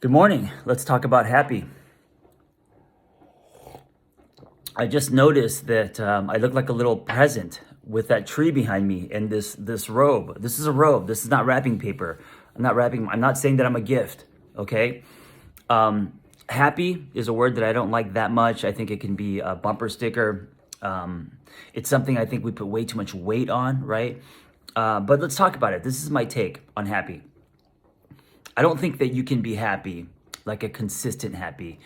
Good morning. Let's talk about happy. I just noticed that I look like a little present with that tree behind me and this robe. This is a robe. This is not wrapping paper. I'm not wrapping. I'm not saying that I'm a gift. Okay. Happy is a word that I don't like that much. I think it can be a bumper sticker. It's something I think we put way too much weight on, right? But let's talk about it. This is my take on happy. I don't think that you can be happy, like a consistent happy.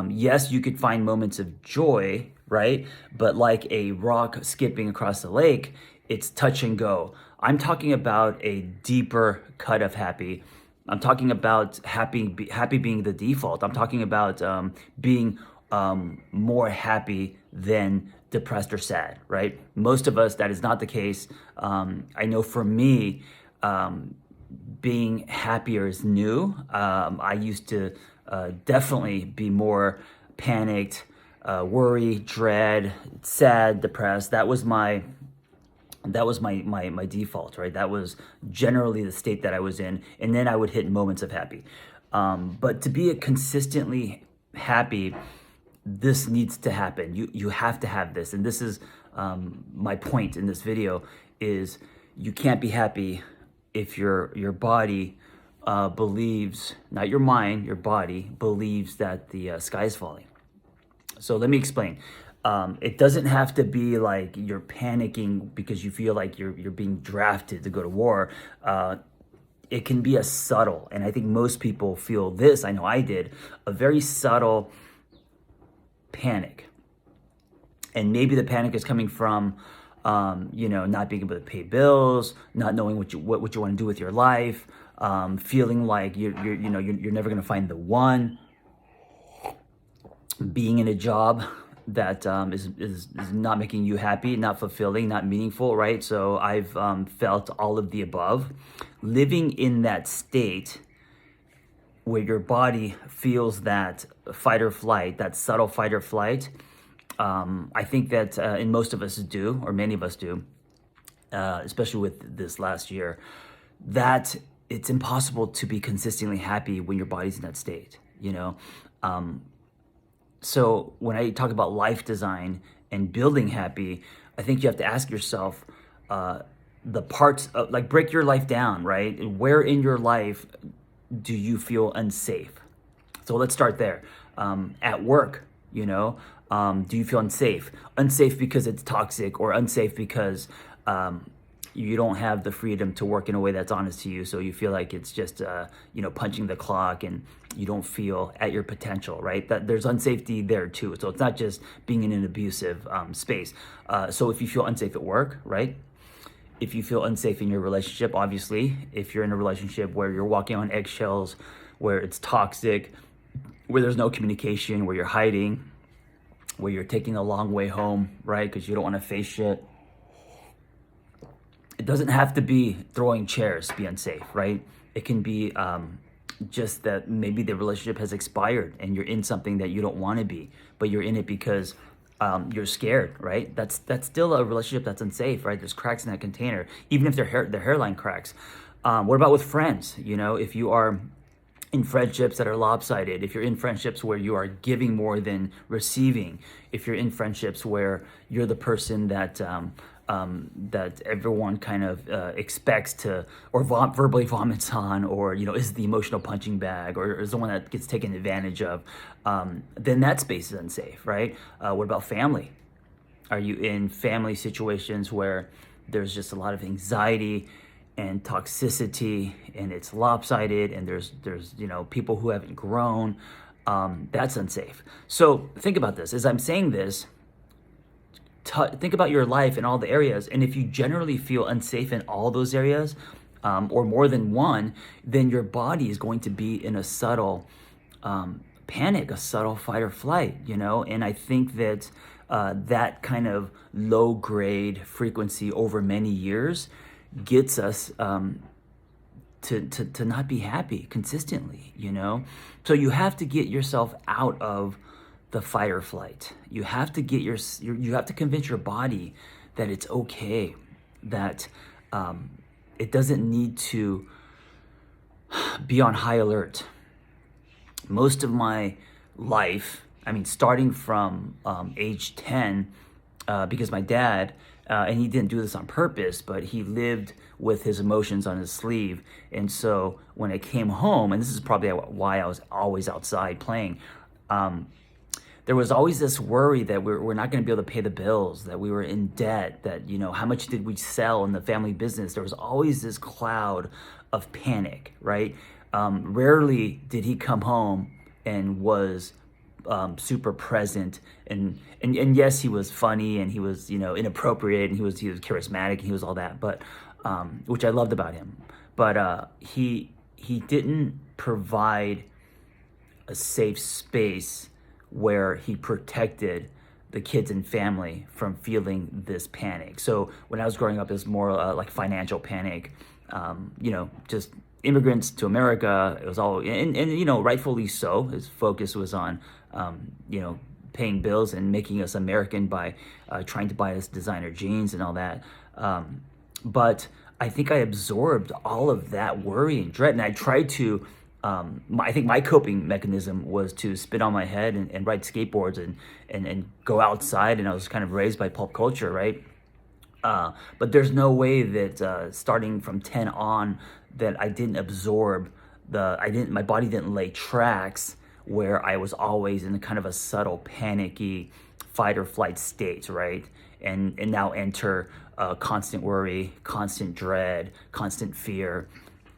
Yes, you could find moments of joy, right? But like a rock skipping across the lake, it's touch and go. I'm talking about a deeper cut of happy. I'm talking about happy being the default. I'm talking about being more happy than depressed or sad, right? Most of us, that is not the case. I know for me, being happier is new. I used to definitely be more panicked, worry, dread, sad, depressed. That was my default, right? That was generally the state that I was in, and then I would hit moments of happy. But to be a consistently happy, this needs to happen. You have to have this, and this is my point in this video: is you can't be happy if your body believes, not your mind, your body believes that the sky is falling. So let me explain. It doesn't have to be like you're panicking because you feel like you're being drafted to go to war. It can be a subtle, and I think most people feel this. I know I did, a very subtle panic. And maybe the panic is coming from, not being able to pay bills, not knowing what you want to do with your life, feeling like you're never going to find the one, being in a job that is not making you happy, not fulfilling, not meaningful, right? So I've felt all of the above. Living in that state where your body feels that fight or flight, that subtle fight or flight, I think that in most of us do, or many of us do, especially with this last year, that it's impossible to be consistently happy when your body's in that state, you know? So when I talk about life design and building happy, I think you have to ask yourself the parts of, like, break your life down, right? Where in your life do you feel unsafe? So let's start there. At work, do you feel unsafe? Unsafe because it's toxic, or unsafe because you don't have the freedom to work in a way that's honest to you. So you feel like it's just, punching the clock, and you don't feel at your potential, right? That there's unsafety there too. So it's not just being in an abusive space. So if you feel unsafe at work, right? If you feel unsafe in your relationship, obviously, if you're in a relationship where you're walking on eggshells, where it's toxic, where there's no communication, where you're hiding, where you're taking a long way home, right? Because you don't want to face shit. It doesn't have to be throwing chairs to be unsafe, right? It can be just that maybe the relationship has expired and you're in something that you don't want to be, but you're in it because you're scared, right? That's still a relationship that's unsafe, right? There's cracks in that container, even if their hairline cracks. What about with friends? If you are in friendships that are lopsided, if you're in friendships where you are giving more than receiving, if you're in friendships where you're the person that that everyone kind of expects to, or verbally vomits on, or is the emotional punching bag, or is the one that gets taken advantage of, then that space is unsafe, right? What about family? Are you in family situations where there's just a lot of anxiety and toxicity, and it's lopsided, and there's people who haven't grown? That's unsafe. So think about this. As I'm saying this, think about your life in all the areas, and if you generally feel unsafe in all those areas, or more than one, then your body is going to be in a subtle panic, a subtle fight or flight, and I think that that kind of low grade frequency over many years gets us to not be happy consistently, So you have to get yourself out of the fight or flight. You have to you have to convince your body that it's okay, that it doesn't need to be on high alert. most of my life, I mean, starting from age 10, because my dad, and he didn't do this on purpose, but he lived with his emotions on his sleeve. And so when I came home, and this is probably why I was always outside playing, there was always this worry that we're not going to be able to pay the bills, that we were in debt, that, you know, how much did we sell in the family business? There was always this cloud of panic, right? Rarely did he come home and was super present, and yes, he was funny, and he was, you know, inappropriate, and he was charismatic, and he was all that, but which I loved about him. But he didn't provide a safe space where he protected the kids and family from feeling this panic. So when I was growing up, it was more like financial panic. You know, just immigrants to America. It was all, and you know, rightfully so. His focus was on, you know, paying bills and making us American by trying to buy us designer jeans and all that. But I think I absorbed all of that worry and dread, and I tried to. I think my coping mechanism was to spit on my head and ride skateboards and go outside. And I was kind of raised by pulp culture, right? But there's no way that starting from 10 on that I didn't absorb my body didn't lay tracks where I was always in a kind of a subtle panicky fight or flight state, right? And now enter constant worry, constant dread, constant fear.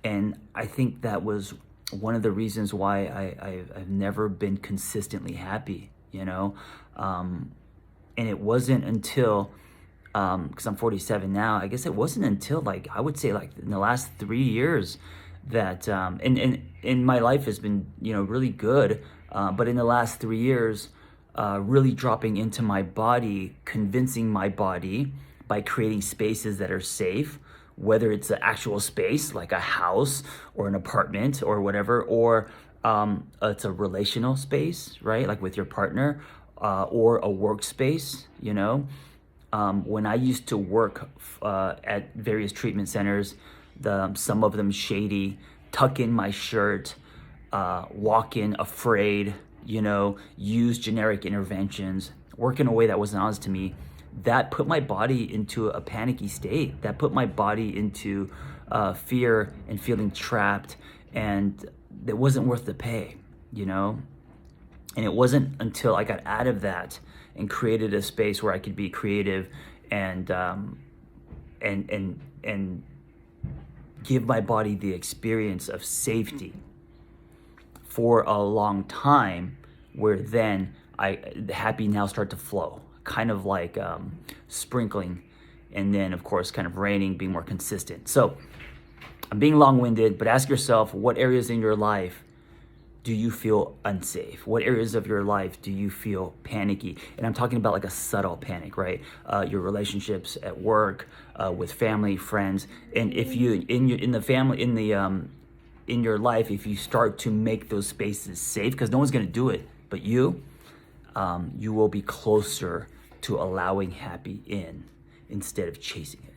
And I think that was one of the reasons why I've never been consistently happy, you know? And it wasn't until, because I'm 47 now, I guess it wasn't until like, I would say like in the last 3 years that, and my life has been, you know, really good. But in the last 3 years, really dropping into my body, convincing my body by creating spaces that are safe, whether it's an actual space like a house or an apartment or whatever, or it's a relational space, right? Like with your partner, or a workspace, you know? When I used to work at various treatment centers, some of them shady, tuck in my shirt, walk in afraid, you know, use generic interventions, work in a way that wasn't honest to me, that put my body into a panicky state. That put my body into fear and feeling trapped, and it wasn't worth the pay, you know? And it wasn't until I got out of that and created a space where I could be creative and give my body the experience of safety for a long time, where then the happy now start to flow, kind of like sprinkling, and then of course kind of raining, being more consistent. So I'm being long-winded, but ask yourself, what areas in your life do you feel unsafe? What areas of your life do you feel panicky? And I'm talking about like a subtle panic, right? Your relationships at work, with family, friends, and if you in your life, if you start to make those spaces safe, because no one's going to do it but you will be closer to allowing happy in instead of chasing it.